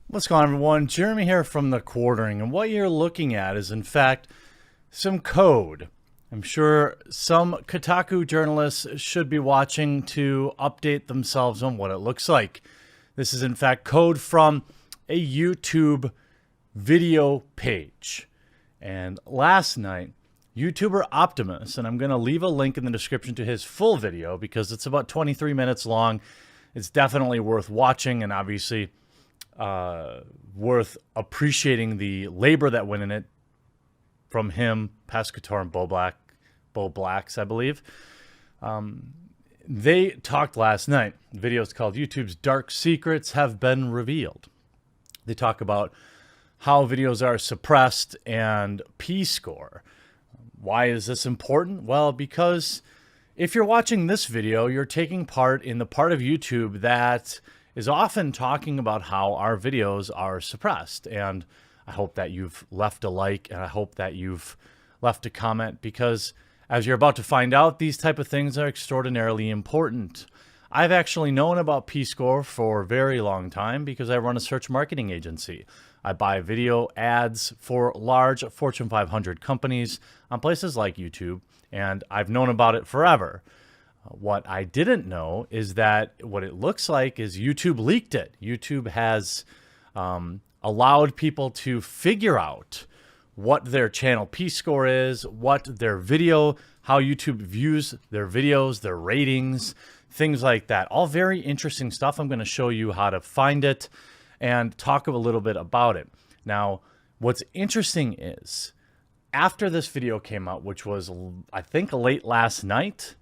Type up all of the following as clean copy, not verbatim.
What's going on, everyone? Jeremy here from The Quartering, and what you're looking at is, in fact, some code. I'm sure some Kotaku journalists should be watching to update themselves on what it looks like. This is, in fact, code from a YouTube video page. And last night, YouTuber Optimus, and I'm going to leave a link in the description to his full video because it's about 23 minutes long. It's definitely worth watching, and obviously worth appreciating the labor that went in it from him, Pescator, and Bo Blacks, I believe. They talked last night. The video is called YouTube's Dark Secrets Have Been Revealed. They talk about how videos are suppressed and P-score. Why is this important? Well, because if you're watching this video, you're taking part in the part of YouTube that is often talking about how our videos are suppressed. And I hope that you've left a like, and I hope that you've left a comment, because as you're about to find out, these type of things are extraordinarily important. I've actually known about P-score for a very long time because I run a search marketing agency. I buy video ads for large Fortune 500 companies on places like YouTube, and I've known about it forever. What I didn't know is that what it looks like is YouTube leaked it. YouTube has allowed people to figure out what their channel P-score is, what their video, how YouTube views their videos, their ratings, things like that. All very interesting stuff. I'm going to show you how to find it and talk a little bit about it. Now, what's interesting is after this video came out, which was, I think, late last night,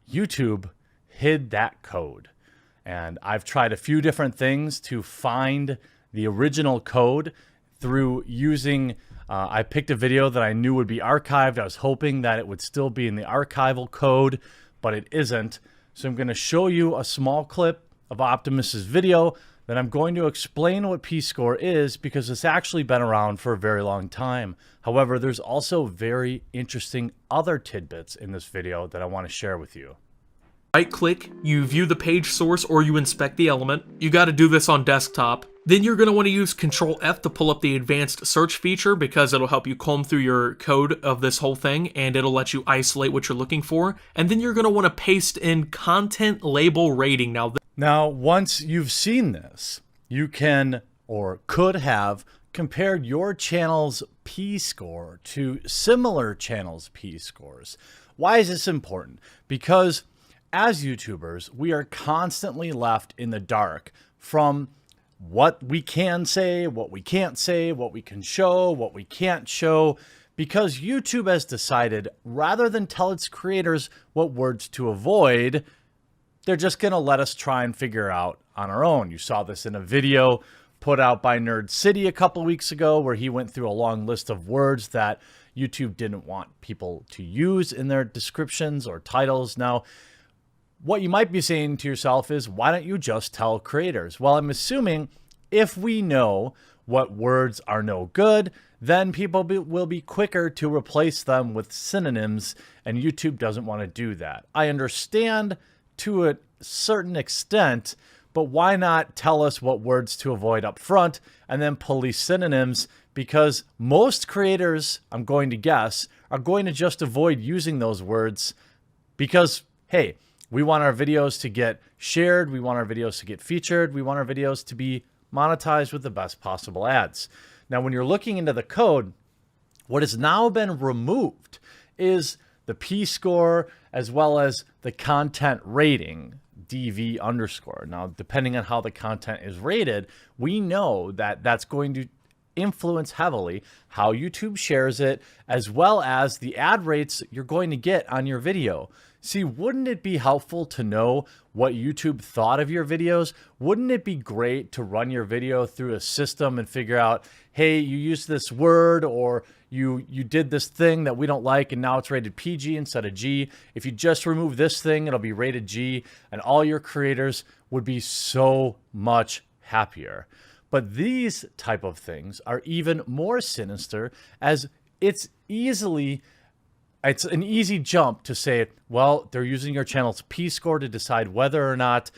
YouTube hid that code. And I've tried a few different things to find the original code through using, I picked a video that I knew would be archived. I was hoping that it would still be in the archival code, but it isn't. So I'm going to show you a small clip of Optimus's video. Then I'm going to explain what P-score is because it's actually been around for a very long time. However, there's also very interesting other tidbits in this video that I want to share with you. Right click, you view the page source, or you inspect the element. You got to do this on desktop. Then you're going to want to use Control F to pull up the advanced search feature because it'll help you comb through your code of this whole thing and it'll let you isolate what you're looking for. And then you're going to want to paste in content label rating. Now, once you've seen this, you can or could have compared your channel's P-score to similar channels' P-scores. Why is this important? Because as YouTubers, we are constantly left in the dark from what we can say, what we can't say, what we can show, what we can't show, because YouTube has decided rather than tell its creators what words to avoid, they're just going to let us try and figure out on our own. You saw this in a video put out by Nerd City a couple weeks ago where he went through a long list of words that YouTube didn't want people to use in their descriptions or titles. Now, what you might be saying to yourself is, why don't you just tell creators? Well, I'm assuming if we know what words are no good, then people will be quicker to replace them with synonyms, and YouTube doesn't want to do that. I understand to a certain extent, but why not tell us what words to avoid up front and then police synonyms? Because most creators, I'm going to guess, are going to just avoid using those words because, hey, we want our videos to get shared. We want our videos to get featured. We want our videos to be monetized with the best possible ads. Now, when you're looking into the code, what has now been removed is the P-score as well as the content rating, DV underscore. Now, depending on how the content is rated, we know that that's going to influence heavily how YouTube shares it, as well as the ad rates you're going to get on your video. See, wouldn't it be helpful to know what YouTube thought of your videos? Wouldn't it be great to run your video through a system and figure out, hey, you used this word, or you did this thing that we don't like and now it's rated PG instead of G. If you just remove this thing, it'll be rated G, and all your creators would be so much happier. But these type of things are even more sinister, as it's an easy jump to say, well, they're using your channel's P-score to decide whether or not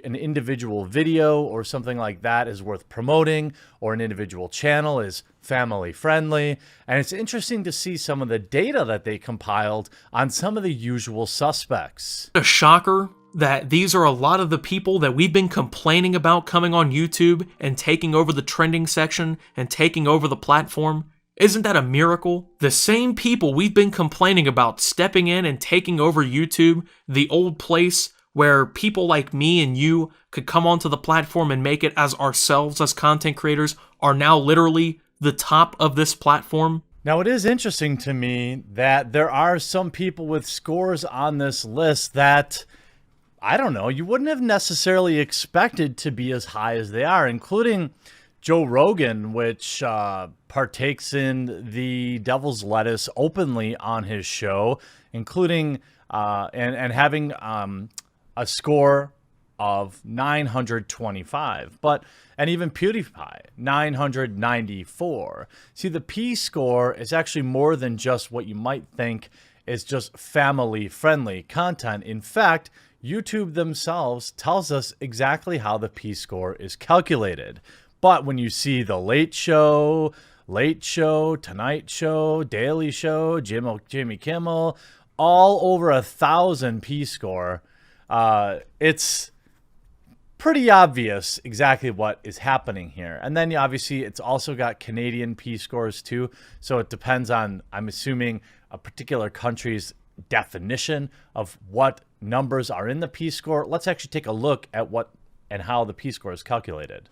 an individual video or something like that is worth promoting, or an individual channel is family friendly. And it's interesting to see some of the data that they compiled on some of the usual suspects. A shocker that these are a lot of the people that we've been complaining about coming on YouTube and taking over the trending section and taking over the platform. Isn't that a miracle? The same people we've been complaining about stepping in and taking over YouTube, the old place where people like me and you could come onto the platform and make it as ourselves as content creators, are now literally the top of this platform. Now, it is interesting to me that there are some people with scores on this list that, I don't know, you wouldn't have necessarily expected to be as high as they are, including Joe Rogan, which partakes in the devil's lettuce openly on his show, including and having a score of 925, and even PewDiePie 994. See, the P score is actually more than just what you might think is just family-friendly content. In fact, YouTube themselves tells us exactly how the P score is calculated. But when you see The Late Show, Tonight Show, Daily Show, Jimmy Kimmel, all over 1,000 P score, it's pretty obvious exactly what is happening here. And then obviously it's also got Canadian P scores too. So it depends on, I'm assuming, a particular country's definition of what numbers are in the P score. Let's actually take a look at what and how the P score is calculated.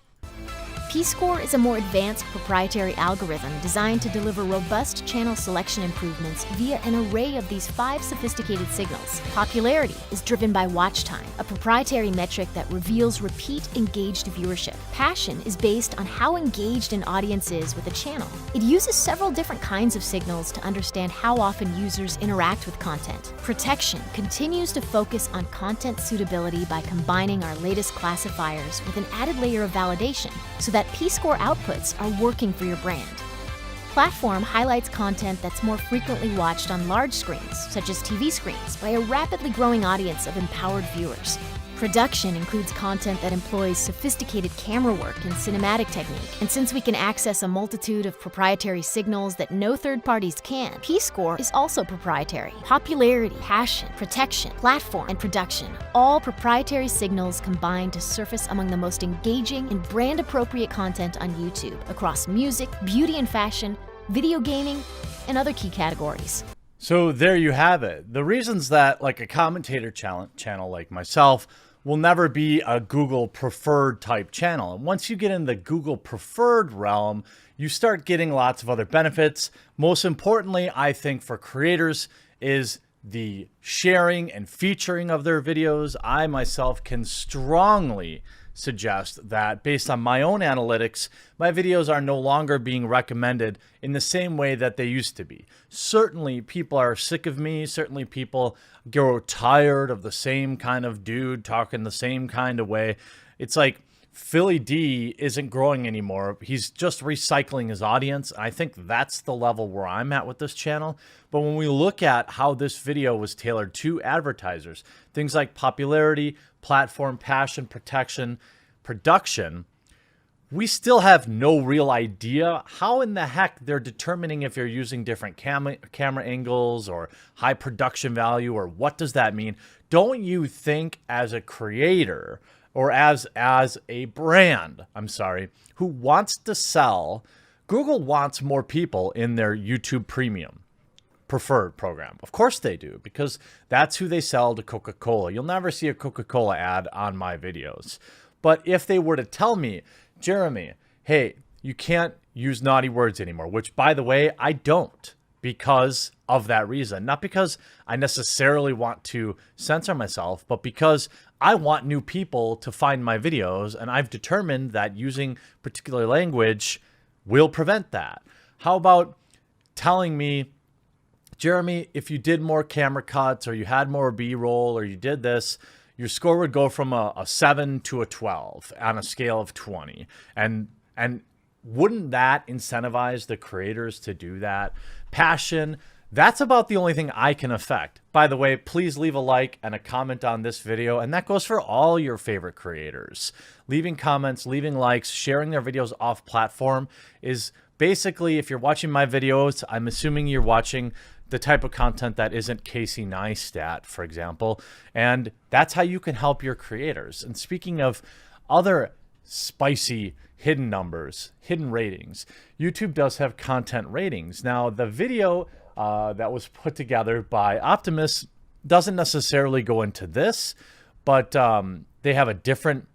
P-Score is a more advanced proprietary algorithm designed to deliver robust channel selection improvements via an array of these 5 sophisticated signals. Popularity is driven by watch time, a proprietary metric that reveals repeat engaged viewership. Passion is based on how engaged an audience is with a channel. It uses several different kinds of signals to understand how often users interact with content. Protection continues to focus on content suitability by combining our latest classifiers with an added layer of validation so that P-score outputs are working for your brand. Platform highlights content that's more frequently watched on large screens, such as TV screens, by a rapidly growing audience of empowered viewers. Production includes content that employs sophisticated camera work and cinematic technique. And since we can access a multitude of proprietary signals that no third parties can, P-score is also proprietary. Popularity, passion, protection, platform, and production, all proprietary signals combined to surface among the most engaging and brand-appropriate content on YouTube across music, beauty and fashion, video gaming, and other key categories. So there you have it. The reasons that like a commentator channel like myself will never be a Google preferred type channel. And once you get in the Google preferred realm, you start getting lots of other benefits. Most importantly, I think for creators is the sharing and featuring of their videos. I myself can strongly suggest that based on my own analytics, my videos are no longer being recommended in the same way that they used to be. Certainly people are sick of me. Certainly people grow tired of the same kind of dude talking the same kind of way. It's like Philly D isn't growing anymore. He's just recycling his audience. I think that's the level where I'm at with this channel. But when we look at how this video was tailored to advertisers, things like popularity, platform, passion, protection, production, we still have no real idea how in the heck they're determining if you're using different camera angles or high production value, or what does that mean? Don't you think as a creator or as a brand, who wants to sell, Google wants more people in their YouTube Premium preferred program? Of course they do, because that's who they sell to Coca-Cola. You'll never see a Coca-Cola ad on my videos. But if they were to tell me, Jeremy, hey, you can't use naughty words anymore, which by the way, I don't, because of that reason. Not because I necessarily want to censor myself, but because I want new people to find my videos, and I've determined that using particular language will prevent that. How about telling me, Jeremy, if you did more camera cuts, or you had more B-roll, or you did this, your score would go from a 7 to a 12 on a scale of 20. And wouldn't that incentivize the creators to do that? Passion, That's about the only thing I can affect. By the way, please leave a like and a comment on this video, and that goes for all your favorite creators. Leaving comments, leaving likes, sharing their videos off platform is basically, if you're watching my videos, I'm assuming you're watching the type of content that isn't Casey Neistat, for example, and that's how you can help your creators. And speaking of other spicy hidden numbers, hidden ratings, YouTube does have content ratings. Now, the video that was put together by Optimus doesn't necessarily go into this, but they have a different,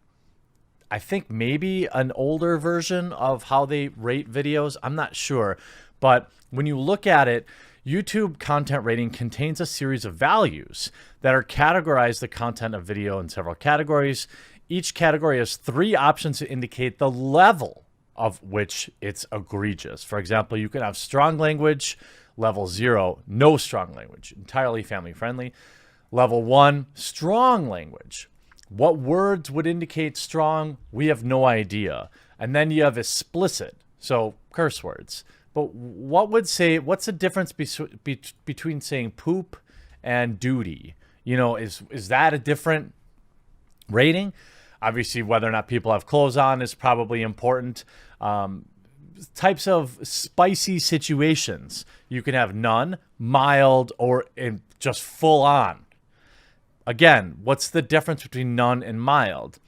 I think maybe an older version of how they rate videos. I'm not sure. But when you look at it, YouTube content rating contains a series of values that are categorized the content of video in several categories. Each category has 3 options to indicate the level of which it's egregious. For example, you can have strong language, level 0, no strong language, entirely family friendly. Level 1, strong language. What words would indicate strong? We have no idea. And then you have explicit, so curse words. But what's the difference between saying poop and duty? You know, is that a different rating? Obviously, whether or not people have clothes on is probably important. Types of spicy situations. You can have none, mild, or just full on. Again, what's the difference between none and mild?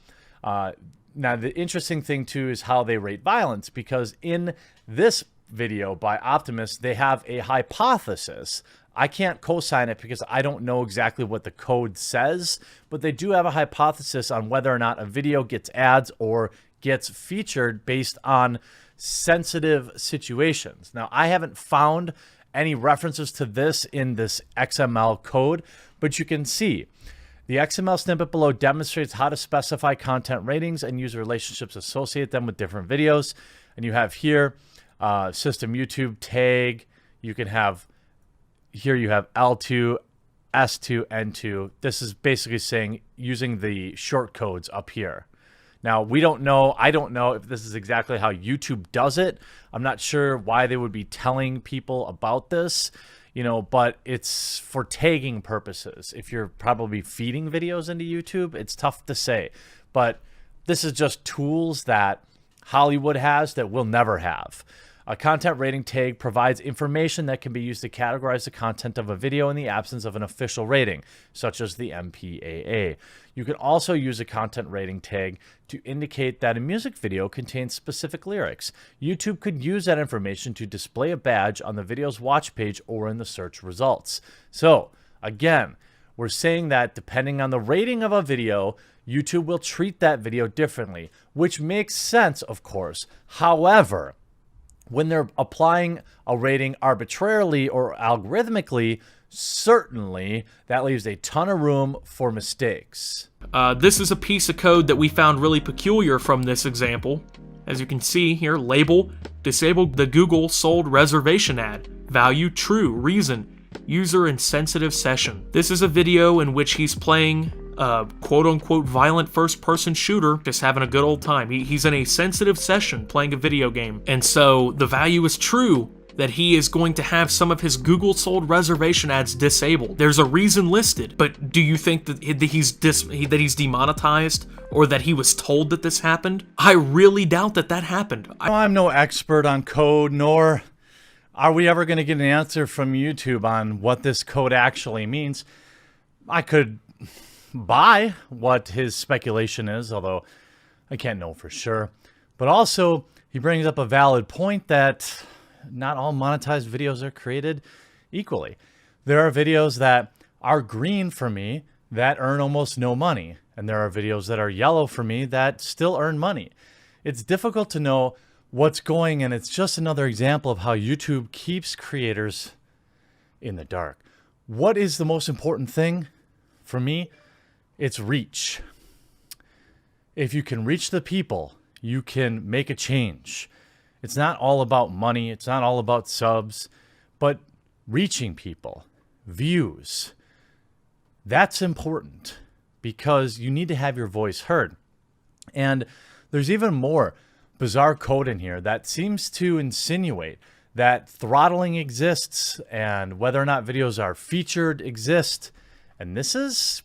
Now, the interesting thing, too, is how they rate violence, because in this video by Optimus, they have a hypothesis. I can't co-sign it because I don't know exactly what the code says, but they do have a hypothesis on whether or not a video gets ads or gets featured based on sensitive situations. Now, I haven't found any references to this in this XML code, but you can see the XML snippet below demonstrates how to specify content ratings and user relationships, associate them with different videos. And you have here system YouTube tag. You can have here, you have L2, S2, N2. This is basically saying using the short codes up here. Now, we don't know, I don't know if this is exactly how YouTube does it. I'm not sure why they would be telling people about this, you know, but it's for tagging purposes. If you're probably feeding videos into YouTube, it's tough to say. But this is just tools that Hollywood has that we'll never have. A content rating tag provides information that can be used to categorize the content of a video in the absence of an official rating, such as the MPAA. You can also use a content rating tag to indicate that a music video contains specific lyrics. YouTube could use that information to display a badge on the video's watch page or in the search results. So, again, we're saying that depending on the rating of a video, YouTube will treat that video differently, which makes sense, of course. However, when they're applying a rating arbitrarily or algorithmically, certainly that leaves a ton of room for mistakes. This is a piece of code that we found really peculiar from this example. As you can see here, label, disabled the Google sold reservation ad, value true, reason, user insensitive session. This is a video in which he's playing quote-unquote violent first-person shooter, just having a good old time. He's in a sensitive session playing a video game, and so the value is true that he is going to have some of his Google sold reservation ads disabled. There's a reason listed, but do you think that he's demonetized, or that he was told that this happened? I really doubt that that happened. I'm no expert on code, nor are we ever going to get an answer from YouTube on what this code actually means. I could buy what his speculation is, although I can't know for sure. But also, he brings up a valid point that not all monetized videos are created equally. There are videos that are green for me that earn almost no money, and there are videos that are yellow for me that still earn money. It's difficult to know what's going, and it's just another example of how YouTube keeps creators in the dark. What is the most important thing for me? It's reach. If you can reach the people, you can make a change. It's not all about money. It's not all about subs, but reaching people, views. That's important because you need to have your voice heard. And there's even more bizarre code in here that seems to insinuate that throttling exists and whether or not videos are featured exist. And this is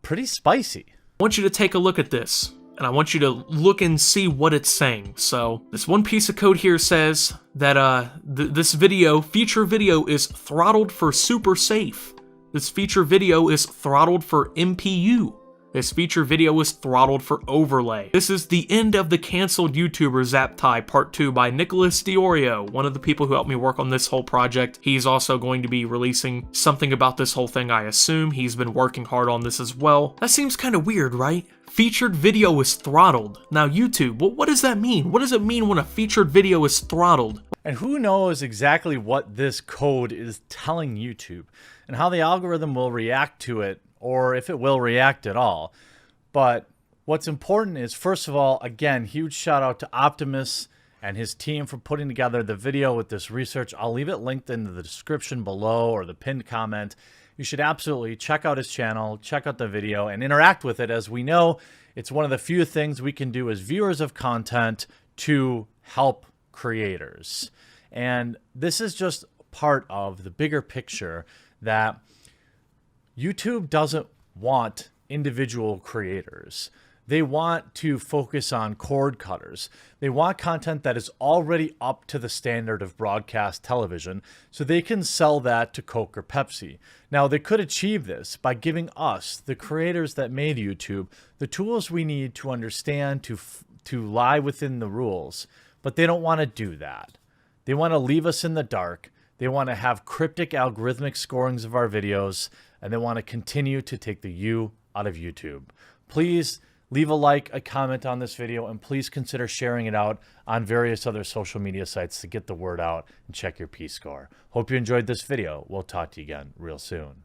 pretty spicy. I want you to take a look at this, and I want you to look and see what it's saying. So this one piece of code here says that this feature video is throttled for super safe. This feature video is throttled for MPU. This feature video is throttled for overlay. This is the end of the canceled YouTuber Zaptai Part 2 by Nicholas Diorio, one of the people who helped me work on this whole project. He's also going to be releasing something about this whole thing, I assume. He's been working hard on this as well. That seems kind of weird, right? Featured video is throttled. Now YouTube, what does that mean? What does it mean when a featured video is throttled? And who knows exactly what this code is telling YouTube and how the algorithm will react to it, or if it will react at all. But what's important is, first of all, again, huge shout out to Optimus and his team for putting together the video with this research. I'll leave it linked in the description below or the pinned comment. You should absolutely check out his channel, check out the video, and interact with it. As we know, it's one of the few things we can do as viewers of content to help creators. And this is just part of the bigger picture that YouTube doesn't want individual creators. They want to focus on cord cutters. They want content that is already up to the standard of broadcast television so they can sell that to Coke or Pepsi. Now, they could achieve this by giving us, the creators that made YouTube, the tools we need to understand, to lie within the rules. But they don't want to do that. They want to leave us in the dark. They want to have cryptic algorithmic scorings of our videos, and they want to continue to take the U out of YouTube. Please leave a like, a comment on this video, and please consider sharing it out on various other social media sites to get the word out and check your P-score. Hope you enjoyed this video. We'll talk to you again real soon.